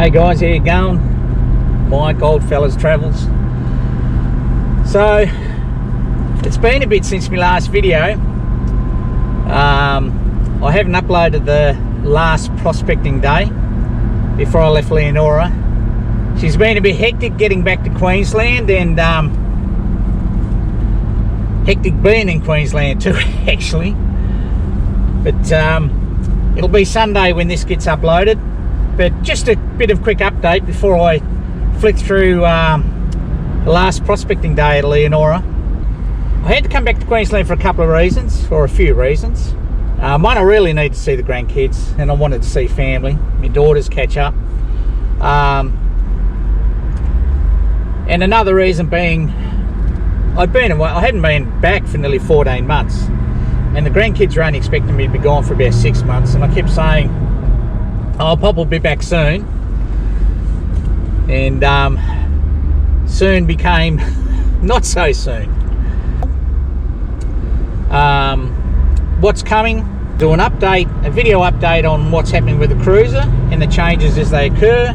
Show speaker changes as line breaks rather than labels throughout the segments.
Hey guys, how you going? Mike, Oldfellas Travels. So, it's been a bit since my last video. I haven't uploaded the last prospecting day before I left Leonora. She's been a bit hectic getting back to Queensland, and hectic being in Queensland too, actually. But it'll be Sunday when this gets uploaded. But just a bit of quick update before I flick through the last prospecting day at Leonora. I had to come back to Queensland for a couple of reasons, or a few reasons. One, I really need to see the grandkids, and I wanted to see family, my daughters catch up. And another reason being, I hadn't been back for nearly 14 months, and the grandkids were only expecting me to be gone for about 6 months, and I kept saying, I'll probably be back soon. And soon became not so soon. What's coming? Do an update, a video update on what's happening with the cruiser and the changes as they occur.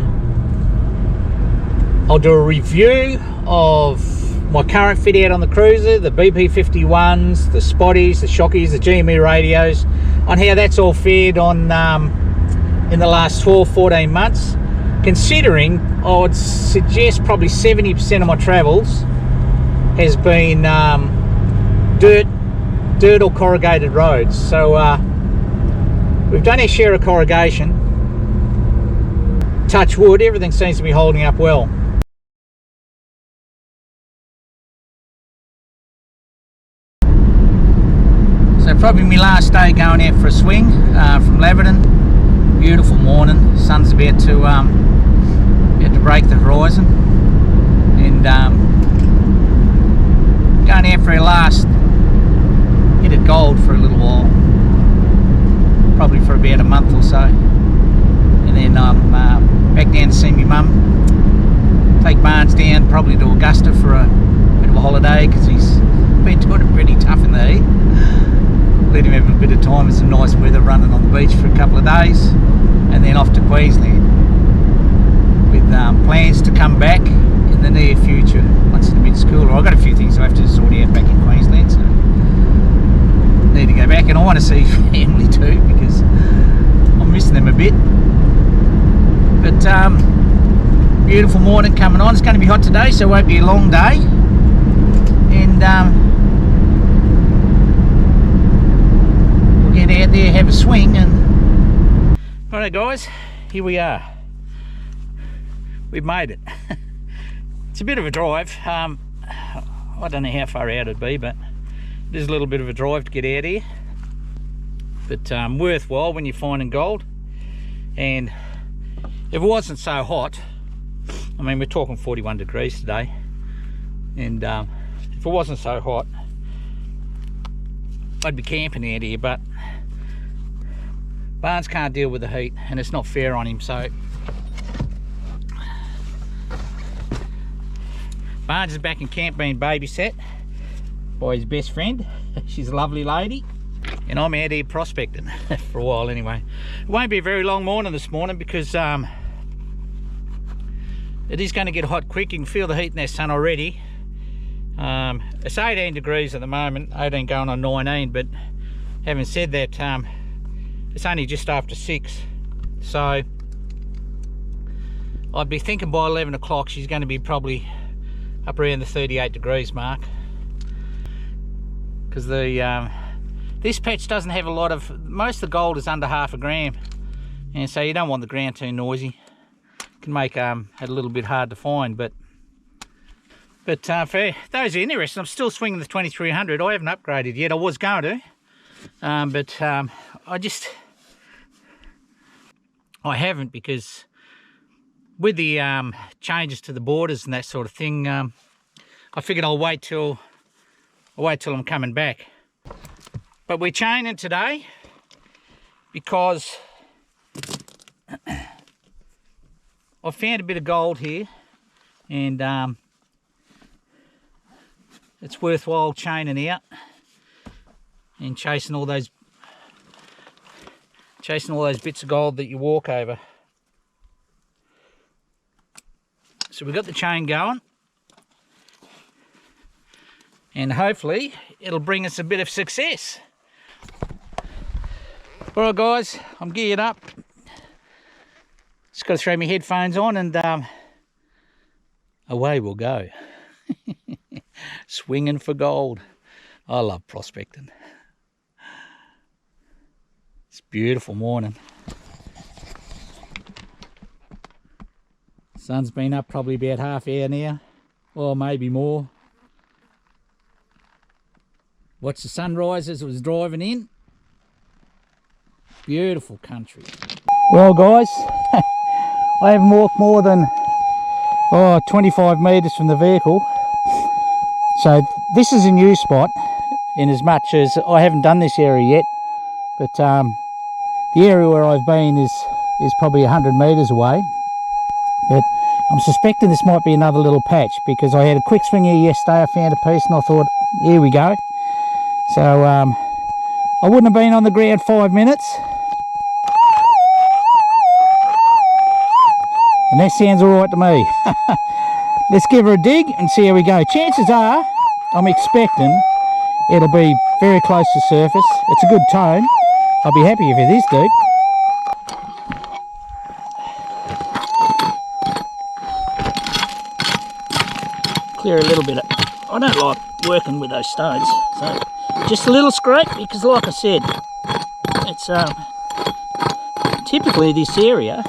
I'll do a review of my current fit out on the cruiser, the BP51s, the spotties, the shockies, the GME radios, on how that's all fared on in the last 12-14 months, considering I would suggest probably 70% of my travels has been dirt or corrugated roads. So we've done our share of corrugation. Touch wood, everything seems to be holding up well. So probably my last day going out for a swing from Laverton. Beautiful morning, sun's about to break the horizon, and going out for our last hit at gold for a little while, probably for about a month or so, and then I'm back down to see my mum, take Barnes down probably to Augusta for a bit of a holiday because he's been doing it pretty tough in the heat. Let him have a bit of time with some nice weather, running on the beach for a couple of days, and then off to Queensland with plans to come back in the near future once it's a bit cooler. I've got a few things I have to sort out back in Queensland, so need to go back, and I want to see family too because I'm missing them a bit. But beautiful morning coming on. It's going to be hot today, so it won't be a long day, and get out there, have a swing, and alright guys, here we are. We've made it. It's a bit of a drive. I don't know how far out it'd be, but it is a little bit of a drive to get out here, but worthwhile when you're finding gold. And if it wasn't so hot, I mean, we're talking 41 degrees today, and if it wasn't so hot, I'd be camping out here, but Barnes can't deal with the heat, and it's not fair on him. So Barnes is back in camp being babysat by his best friend. She's a lovely lady, and I'm out here prospecting for a while anyway. It won't be a very long morning this morning because it is going to get hot quick. You can feel the heat in that sun already. It's 18 degrees at the moment, 18 going on 19, but having said that, it's only just after 6, so I'd be thinking by 11 o'clock she's going to be probably up around the 38 degrees mark, because the this patch doesn't have a lot of, most of the gold is under half a gram, and so you don't want the ground too noisy. It can make it a little bit hard to find, but for those who are interested, I'm still swinging the 2300. I haven't upgraded yet. I was going to, but I haven't, because with the changes to the borders and that sort of thing, I figured I'll wait till I'm coming back. But we're chaining today because I found a bit of gold here, and it's worthwhile chaining out and chasing all those bits of gold that you walk over. So we've got the chain going. And hopefully it'll bring us a bit of success. Alright guys, I'm geared up. Just got to throw my headphones on and away we'll go. Swinging for gold. I love prospecting. It's a beautiful morning. Sun's been up probably about half hour now, or maybe more. Watched the sunrise as it was driving in. Beautiful country. Well guys, I haven't walked more than 25 metres from the vehicle. So this is a new spot in as much as I haven't done this area yet. But the area where I've been is probably 100 metres away. But I'm suspecting this might be another little patch because I had a quick swing here yesterday. I found a piece and I thought, here we go. So I wouldn't have been on the ground 5 minutes. And that sounds alright to me. Let's give her a dig and see how we go. Chances are, I'm expecting it'll be very close to surface. It's a good tone. I'll be happy if it is deep. Clear a little bit of, I don't like working with those stones, so just a little scrape because like I said, it's typically this area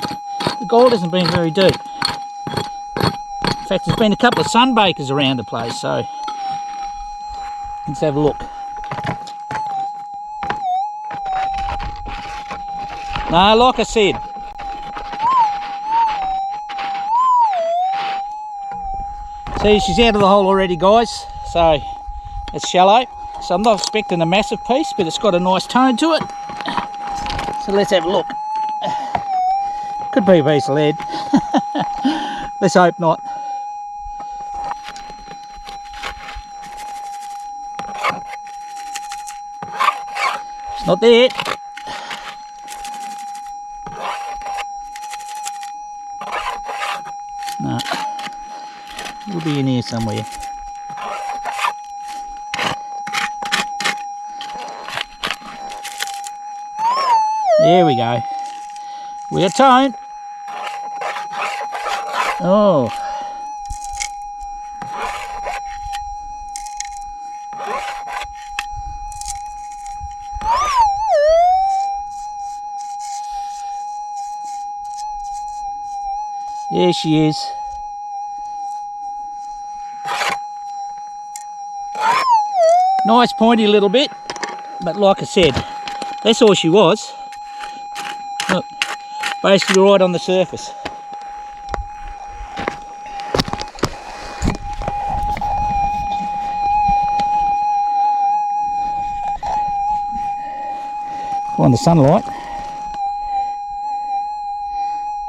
the gold hasn't been very deep. In fact, there's been a couple of sunbakers around the place, so let's have a look. No, like I said, see, she's out of the hole already, guys, so it's shallow. So I'm not expecting a massive piece, but it's got a nice tone to it. So let's have a look. Could be a piece of lead. Let's hope not. It's not there. No. It'll be in here somewhere. There we go. We got tone. Oh. There she is. Nice pointy little bit, but like I said, that's all she was. Look, basically right on the surface. On the sunlight,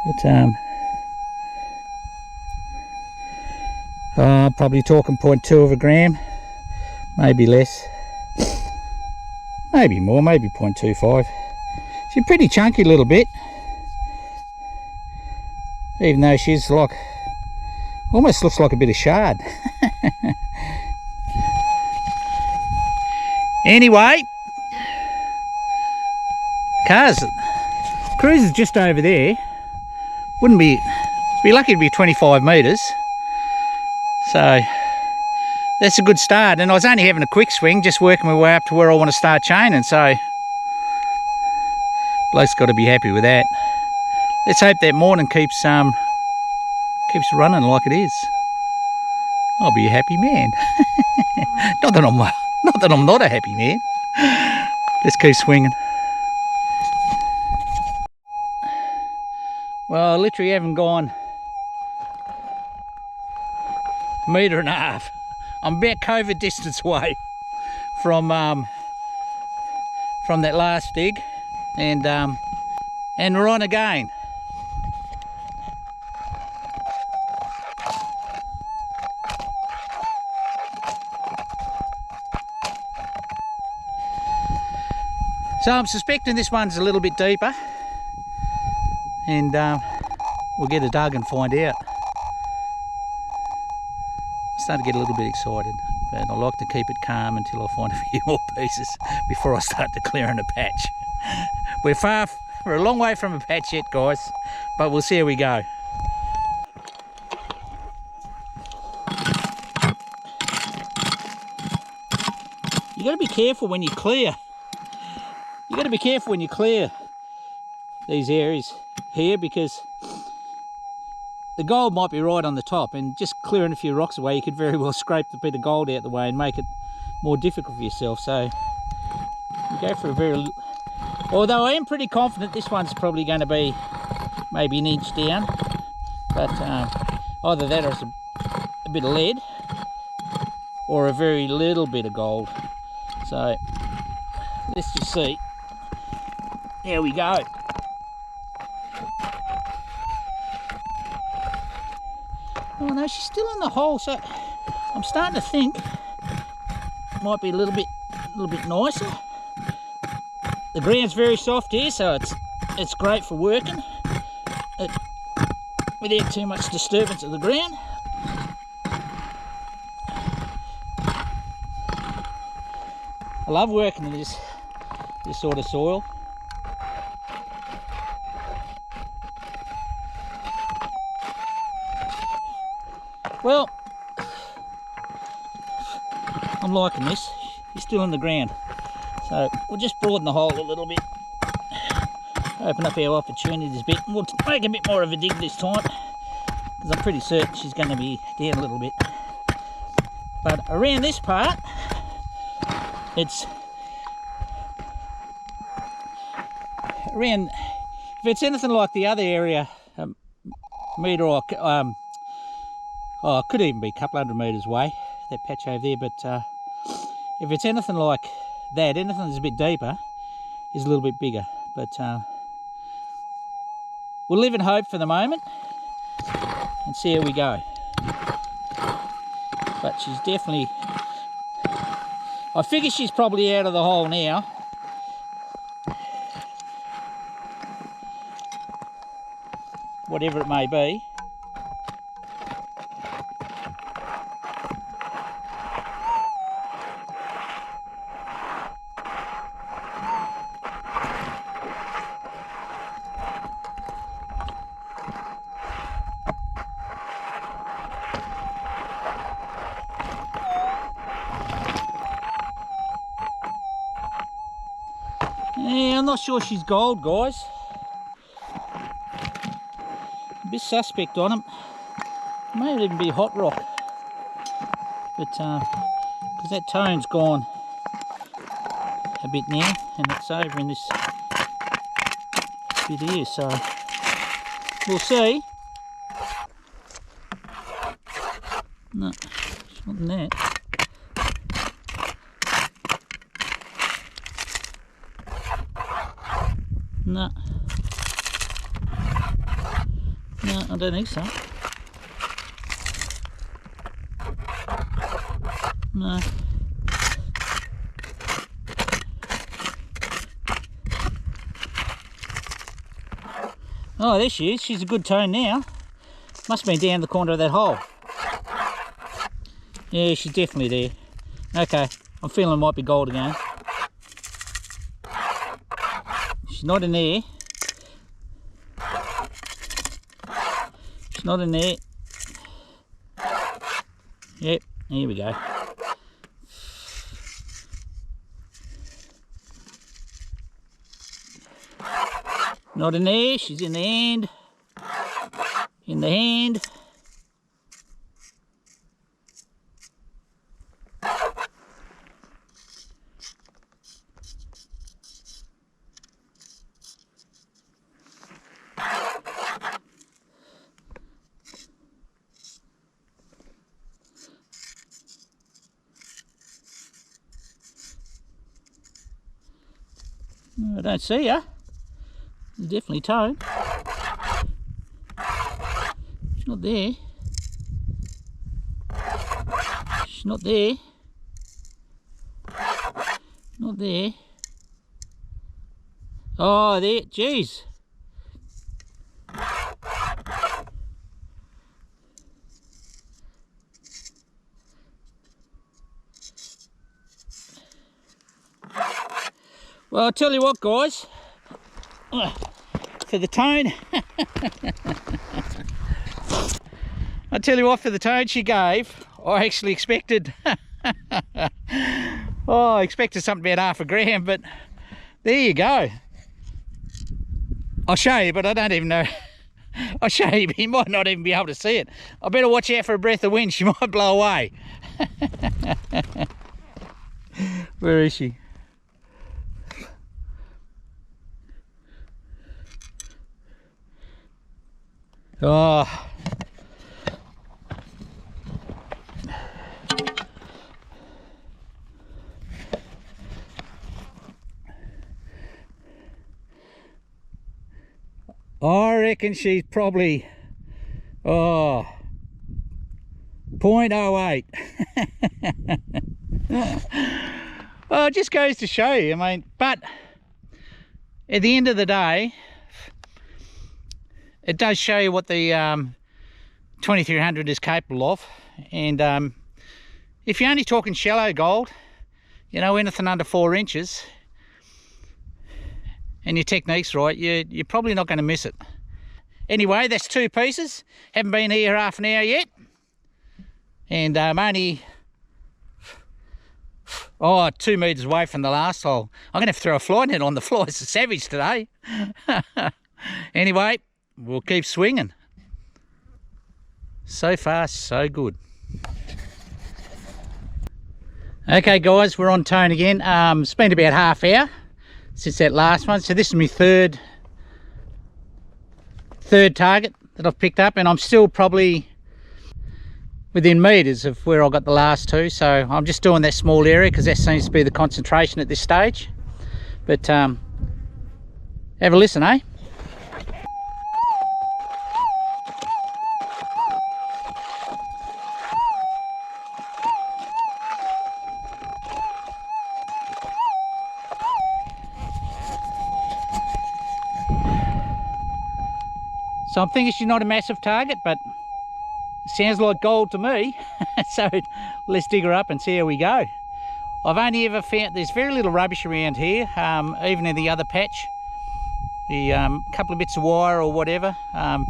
but probably talking 0.2 of a gram, maybe less, maybe more, maybe 0.25. She's a pretty chunky little bit, even though she's like, almost looks like a bit of shard. Anyway, cruise is just over there. Wouldn't be lucky to be 25 metres. So that's a good start. And I was only having a quick swing, just working my way up to where I want to start chaining. So bloke's got to be happy with that. Let's hope that morning keeps running like it is. I'll be a happy man. Not that I'm not a happy man. Let's keep swinging. Well, I literally haven't gone a metre and a half. I'm about COVID distance away from that last dig, and we're on again. So I'm suspecting this one's a little bit deeper. And we'll get a dug and find out. starting to get a little bit excited, but I like to keep it calm until I find a few more pieces before I start declaring a patch. We're a long way from a patch yet, guys, but we'll see how we go. You got to be careful when you clear. You got to be careful when you clear these areas here, because the gold might be right on the top, and just clearing a few rocks away, you could very well scrape the bit of gold out the way and make it more difficult for yourself. So you go for a very, although I am pretty confident this one's probably going to be maybe an inch down, but either that or it's a bit of lead or a very little bit of gold. So let's just see. There we go. Oh no, she's still in the hole, so I'm starting to think it might be a little bit nicer. The ground's very soft here, so it's great for working without too much disturbance of the ground. I love working in this sort of soil. Well, I'm liking this. He's still in the ground, so we'll just broaden the hole a little bit, open up our opportunities a bit, and we'll make a bit more of a dig this time, because I'm pretty certain she's going to be down a little bit. But around this part, if it's anything like the other area, metre or oh, it could even be a couple hundred metres away, that patch over there, but if it's anything like that, anything that's a bit deeper is a little bit bigger. But we'll live in hope for the moment and see how we go. But she's definitely, I figure she's probably out of the hole now. Whatever it may be. Yeah, I'm not sure she's gold, guys. A bit suspect on them. May even be hot rock, but because that tone's gone a bit now, and it's over in this bit here, so we'll see. No, it's not in that. No. No, I don't think so. No. Oh, there she is. She's a good tone now. Must have been down the corner of that hole. Yeah, she's definitely there. Okay, I'm feeling it might be gold again. She's not in there. She's not in there. Yep, here we go. Not in there, she's in the hand. In the hand. I don't see her. There's definitely tone. She's not there. She's not there. Not there. Oh, there. Jeez. Well, I'll tell you what, guys. For the tone, I'll tell you what, for the tone she gave, I actually expected, oh, I expected something about half a gram, but there you go. I'll show you, but I don't even know. I'll show you, but you might not even be able to see it. I better watch out for a breath of wind, she might blow away. Where is she? Oh. I reckon she's probably, oh, 0.08. Well, it just goes to show you, I mean, but at the end of the day, it does show you what the 2300 is capable of. And if you're only talking shallow gold, you know, anything under 4 inches, and your technique's right, you're probably not going to miss it. Anyway, that's 2 pieces. Haven't been here half an hour yet. And I'm only, 2 metres away from the last hole. I'm going to have to throw a fly net on the fly. It's a savage today. Anyway, we'll keep swinging. So far, so good. Okay, guys, we're on tone again. It's been about half hour since that last one, so this is my third target that I've picked up, and I'm still probably within metres of where I got the last 2, so I'm just doing that small area because that seems to be the concentration at this stage. But have a listen, eh? So I'm thinking she's not a massive target, but it sounds like gold to me. So let's dig her up and see how we go. I've only ever found, there's very little rubbish around here, even in the other patch. The couple of bits of wire or whatever. I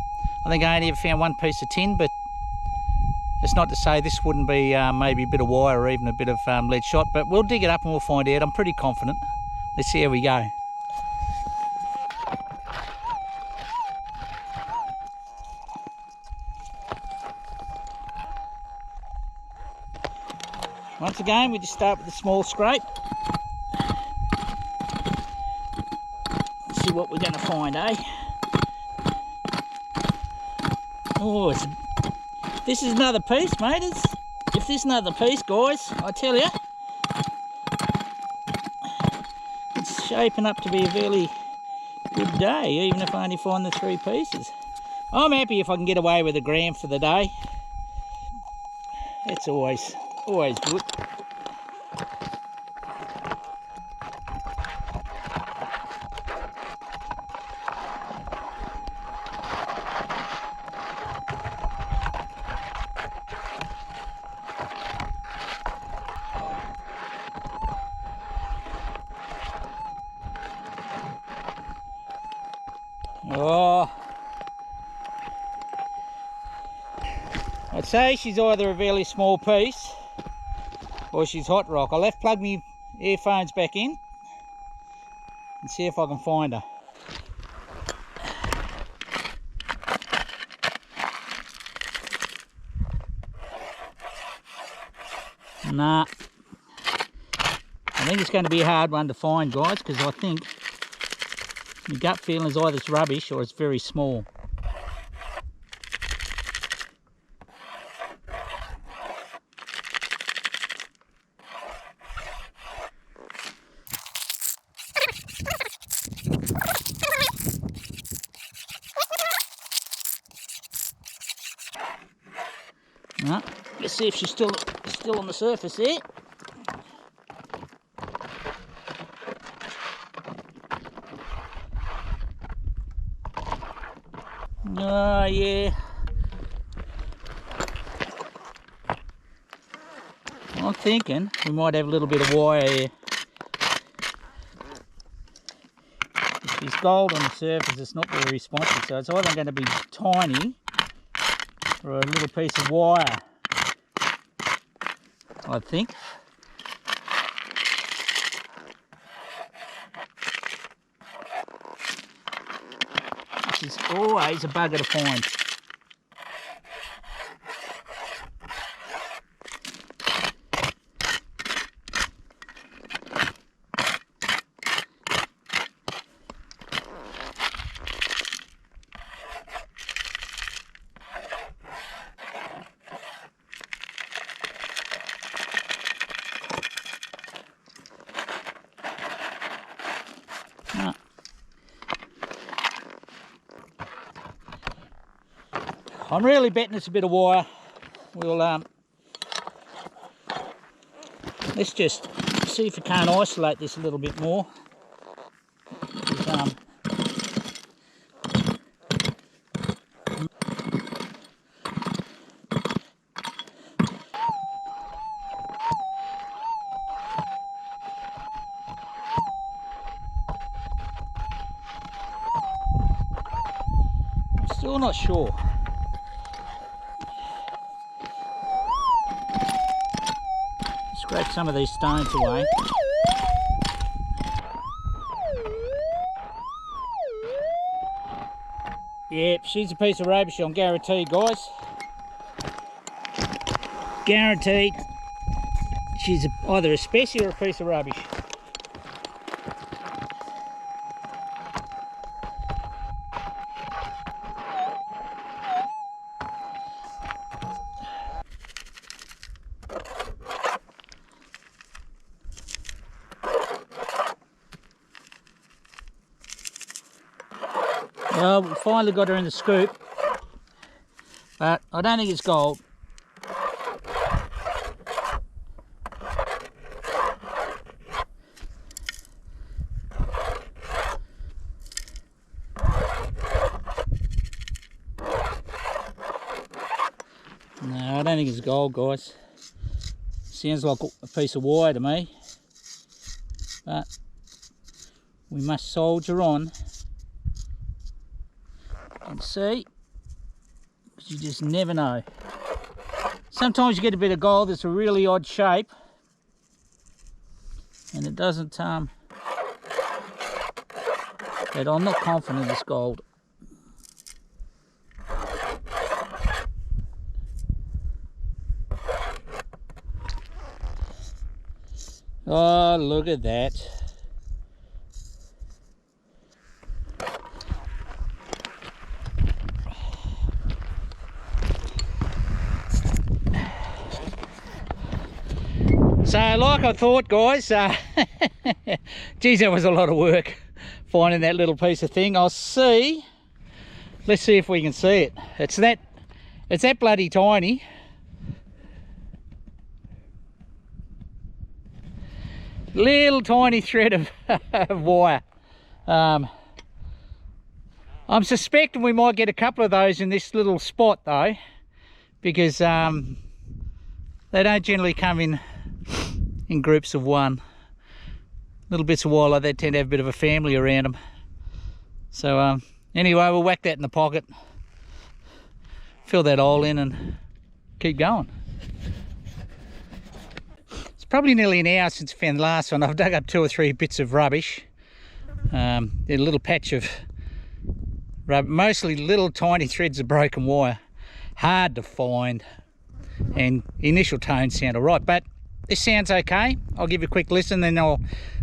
think I only ever found 1 piece of tin, but it's not to say this wouldn't be maybe a bit of wire or even a bit of lead shot, but we'll dig it up and we'll find out. I'm pretty confident. Let's see how we go. Once again, we just start with a small scrape. Let's see what we're going to find, eh? Oh, this is another piece, mate. If this is another piece, guys, I tell you, it's shaping up to be a very good day, even if I only find the 3 pieces. I'm happy if I can get away with a gram for the day. It's always good. Oh, I'd say she's either a fairly small piece or she's hot rock. I'll have to plug my earphones back in and see if I can find her. Nah, I think it's going to be a hard one to find, guys, because I think my gut feeling is either it's rubbish or it's very small. No, let's see if she's still on the surface there. Oh, yeah. I'm thinking we might have a little bit of wire here. gold on the surface, it's not very responsive, so it's either going to be tiny or a little piece of wire, I think. Which is always a bugger to find. I'm really betting it's a bit of wire. We'll let's just see if we can't isolate this a little bit more. I'm still not sure. Scrape some of these stones away. Yep, she's a piece of rubbish, I'm guaranteed, guys. Guaranteed. She's either a species or a piece of rubbish. Well, we finally got her in the scoop, but I don't think it's gold. No, I don't think it's gold, guys. Sounds like a piece of wire to me, but we must soldier on and see, because you just never know. Sometimes you get a bit of gold that's a really odd shape and it doesn't but I'm not confident it's gold. Oh, look at that. So like I thought, guys, geez, that was a lot of work finding that little piece of thing. Let's see if we can see it. It's that bloody tiny. Little tiny thread of wire. I'm suspecting we might get a couple of those in this little spot though, because they don't generally come in groups of one. Little bits of wire like that tend to have a bit of a family around them. So anyway, we'll whack that in the pocket, fill that hole in and keep going. It's probably nearly an hour since I found the last one. I've dug up 2 or 3 bits of rubbish. A little patch of rubbish, mostly little tiny threads of broken wire. Hard to find, and initial tones sound alright, but this sounds okay. I'll give you a quick listen, then I'll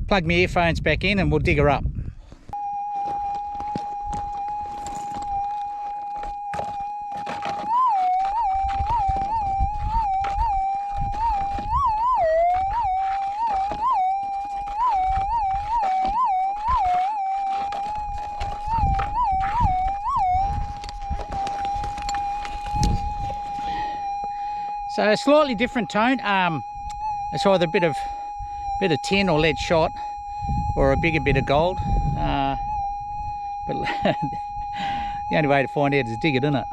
plug my earphones back in and we'll dig her up. So a slightly different tone. It's either a bit of tin or lead shot, or a bigger bit of gold. But the only way to find out is dig it, isn't it?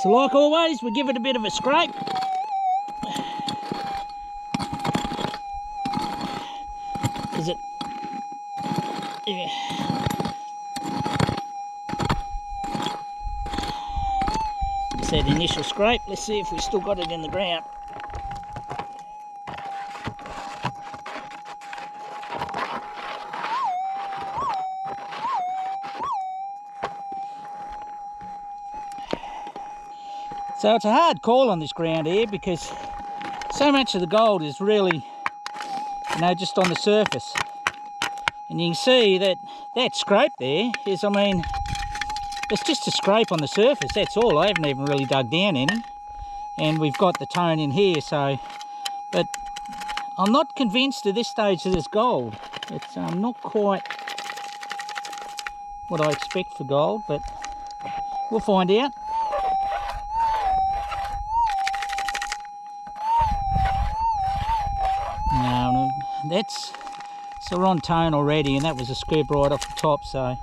So like always, we give it a bit of a scrape. Is it? Yeah. Just that initial scrape. Let's see if we still got it in the ground. So it's a hard call on this ground here because so much of the gold is really, you know, just on the surface. And you can see that that scrape there is, I mean, it's just a scrape on the surface, that's all. I haven't even really dug down any. And we've got the tone in here, so, but I'm not convinced at this stage that it's gold. It's not quite what I expect for gold, but we'll find out. No, that's, so we're on tone already, and that was a squib right off the top, so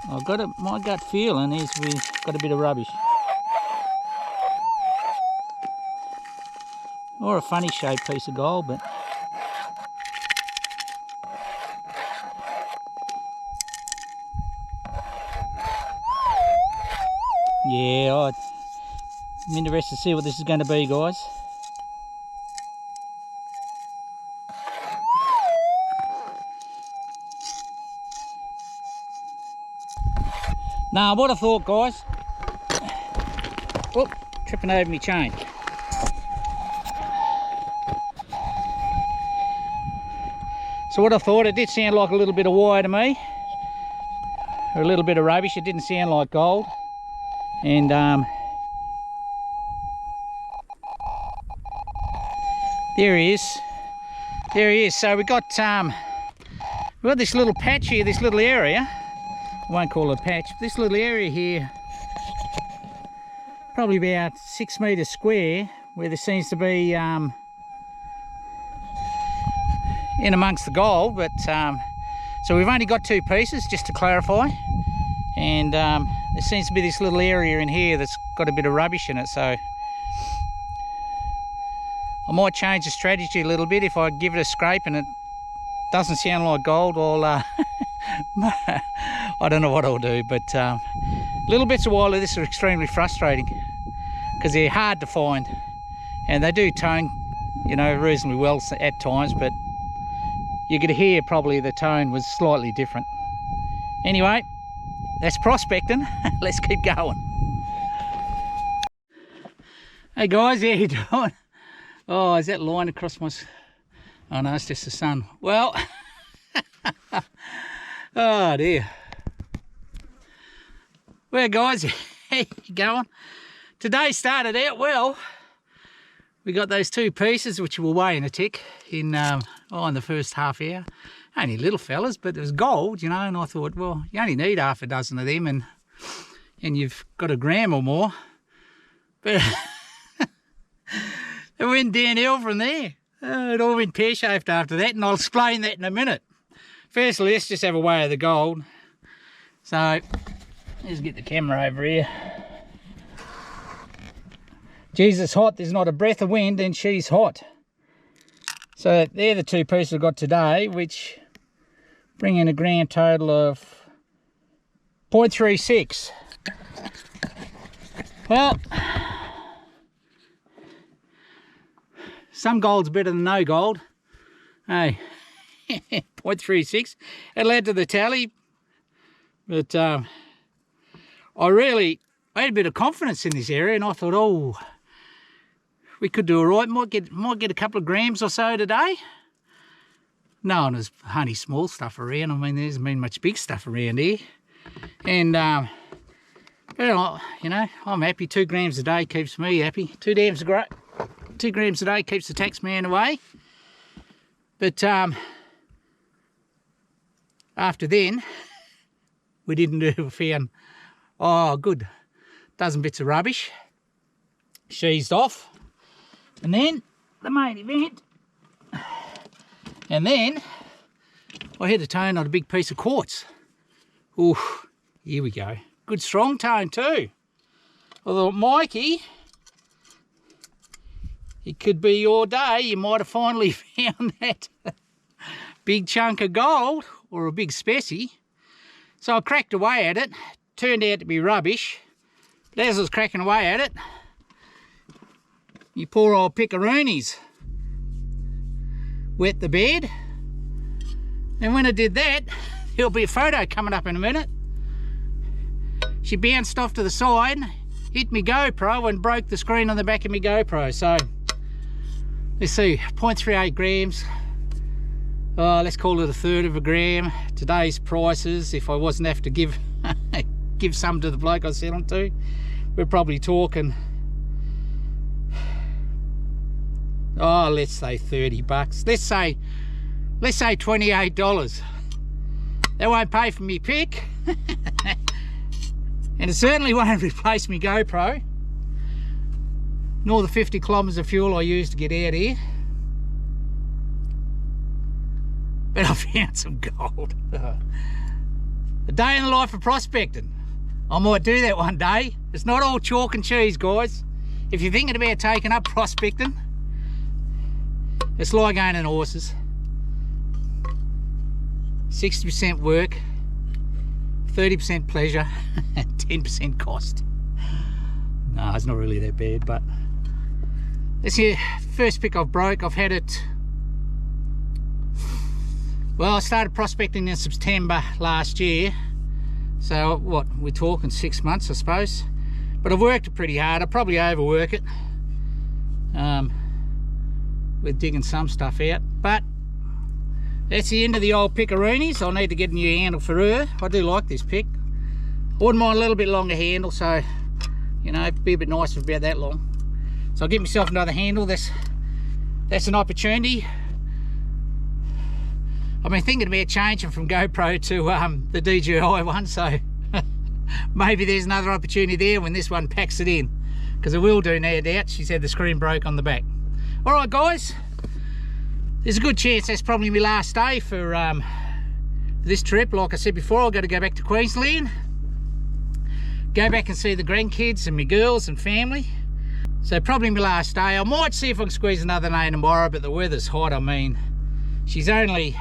I've got my gut feeling is we've got a bit of rubbish. Or a funny shaped piece of gold, but yeah, I'm interested to see what this is going to be, guys. Now, what I thought, guys, oh, tripping over my chain. So what I thought, it did sound like a little bit of wire to me, or a little bit of rubbish. It didn't sound like gold. And there he is. There he is. So we got this little patch here, this little area. I won't call it a patch, but this little area here, probably about 6 metres square, where there seems to be in amongst the gold. But so we've only got 2 pieces, just to clarify, and there seems to be this little area in here that's got a bit of rubbish in it. So I might change the strategy a little bit. If I give it a scrape and it doesn't sound like gold, I'll I don't know what I'll do, but little bits of wire like this are extremely frustrating because they're hard to find, and they do tone, you know, reasonably well at times, but you could hear probably the tone was slightly different. Anyway, that's prospecting. Let's keep going. Hey guys, how you doing? Oh, is that line across my... Oh no, it's just the sun. Well, oh dear. Well guys, how you going? Today started out well. We got those 2 pieces which were weighing a tick in the first half hour. Only little fellas, but it was gold, you know, and I thought, well, you only need half a dozen of them and you've got a gram or more. But it went downhill from there. It all went pear-shaped after that, and I'll explain that in a minute. Firstly, let's just have a weigh of the gold. So, let's get the camera over here. Jesus, hot, there's not a breath of wind and she's hot. So they're the 2 pieces I got today, which bring in a grand total of 0.36. Well, some gold's better than no gold. Hey, 0.36. It'll add to the tally. But I had a bit of confidence in this area, and I thought, oh, we could do all right. Might get a couple of grams or so today. No, and there's honey small stuff around. I mean, there hasn't been much big stuff around here. And, well, you know, I'm happy. 2 grams a day keeps me happy. 2 grams a day keeps the tax man away. But after then, we didn't do, found, oh, good, dozen bits of rubbish. Sheezed off. And then the main event. And then I hit a tone on a big piece of quartz. Ooh, here we go. Good strong tone too. I thought, Mikey, it could be your day. You might have finally found that big chunk of gold or a big specie. So I cracked away at it, turned out to be rubbish. But as I was cracking away at it, you poor old pickaroonies wet the bed. And when I did that, there'll be a photo coming up in a minute. She bounced off to the side, hit me GoPro and broke the screen on the back of my GoPro. So let's see, 0.38 grams. Let's call it a third of a gram. Today's prices, if I wasn't have to give give some to the bloke I was selling to, we're probably talking, let's say 30 bucks. Let's say $28. That won't pay for me pick. And it certainly won't replace me GoPro, nor the 50 kilometres of fuel I used to get out here. But I found some gold. A day in the life of prospecting. I might do that one day. It's not all chalk and cheese, guys. If you're thinking about taking up prospecting, it's like owning horses. 60% work, 30% pleasure, and 10% cost. No, it's not really that bad, but this here, first pick I've broke. I've had it, well, I started prospecting in September last year. So what, we're talking 6 months, I suppose. But I've worked it pretty hard. I probably overwork it. We're digging some stuff out, but that's the end of the old pickaroonies. I'll need to get a new handle for her. I do like this pick. I wouldn't mind a little bit longer handle, so, you know, it'd be a bit nicer if about that long. So I'll get myself another handle. That's an opportunity. I've been thinking about changing from GoPro to the DJI one, so maybe there's another opportunity there when this one packs it in, because it will do, no doubt. She said the screen broke on the back. All right, guys, there's a good chance that's probably my last day for this trip. Like I said before, I've got to go back to Queensland, go back and see the grandkids and my girls and family. So probably my last day. I might see if I can squeeze another day tomorrow, but the weather's hot. I mean, she's only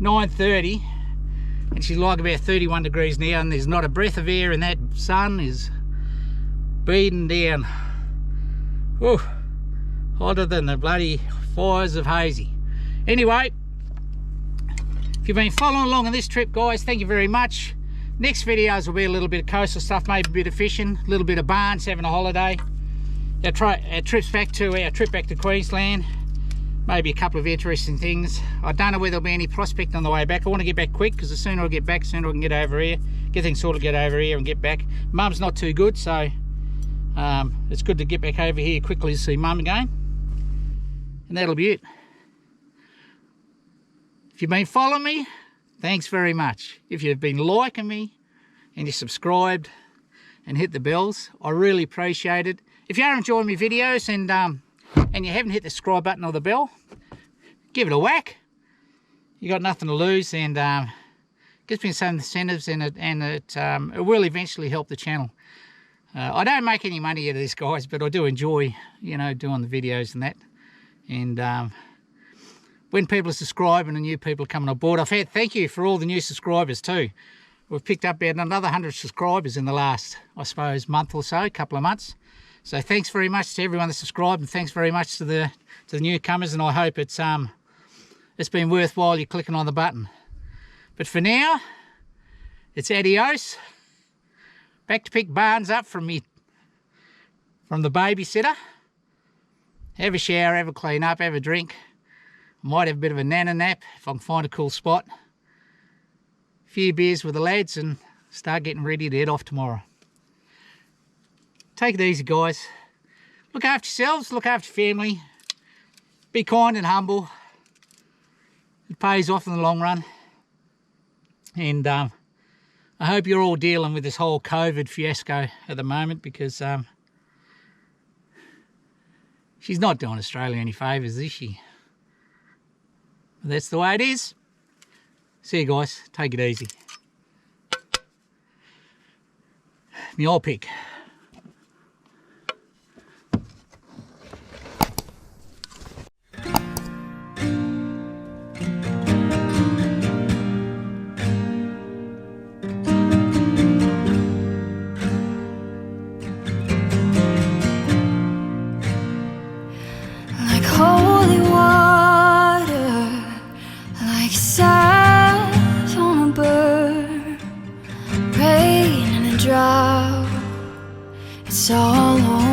9:30 and she's like about 31 degrees now, and there's not a breath of air, and that sun is beating down. Whew, hotter than the bloody fires of Hazy. Anyway, if you've been following along on this trip, guys, thank you very much. Next videos will be a little bit of coastal stuff, maybe a bit of fishing, a little bit of barns, having a holiday. Our trip back to Queensland, maybe a couple of interesting things. I don't know whether there'll be any prospect on the way back. I want to get back quick, because the sooner I get back, the sooner I can get over here, get things sorted, get over here and get back. Mum's not too good, so it's good to get back over here quickly to see Mum again. And that'll be it. If you've been following me, thanks very much. If you've been liking me and you subscribed and hit the bells, I really appreciate it. If you are enjoying my videos and you haven't hit the subscribe button or the bell, give it a whack. You got nothing to lose, and gives me some incentives, and it will eventually help the channel. I don't make any money out of this, guys, but I do enjoy, you know, doing the videos and that. And when people are subscribing and new people are coming on board, thank you for all the new subscribers too. We've picked up about another 100 subscribers in the last, I suppose, month or so, couple of months. So thanks very much to everyone that subscribed, and thanks very much to the newcomers, and I hope it's been worthwhile you clicking on the button. But for now, it's adios. Back to pick barns up from the babysitter. Have a shower, have a clean up, have a drink. I might have a bit of a nana nap if I can find a cool spot. A few beers with the lads and start getting ready to head off tomorrow. Take it easy, guys. Look after yourselves, look after your family. Be kind and humble. It pays off in the long run. And I hope you're all dealing with this whole COVID fiasco at the moment, because she's not doing Australia any favours, is she? But that's the way it is. See you guys. Take it easy. Me old pick.
drop, it's all over.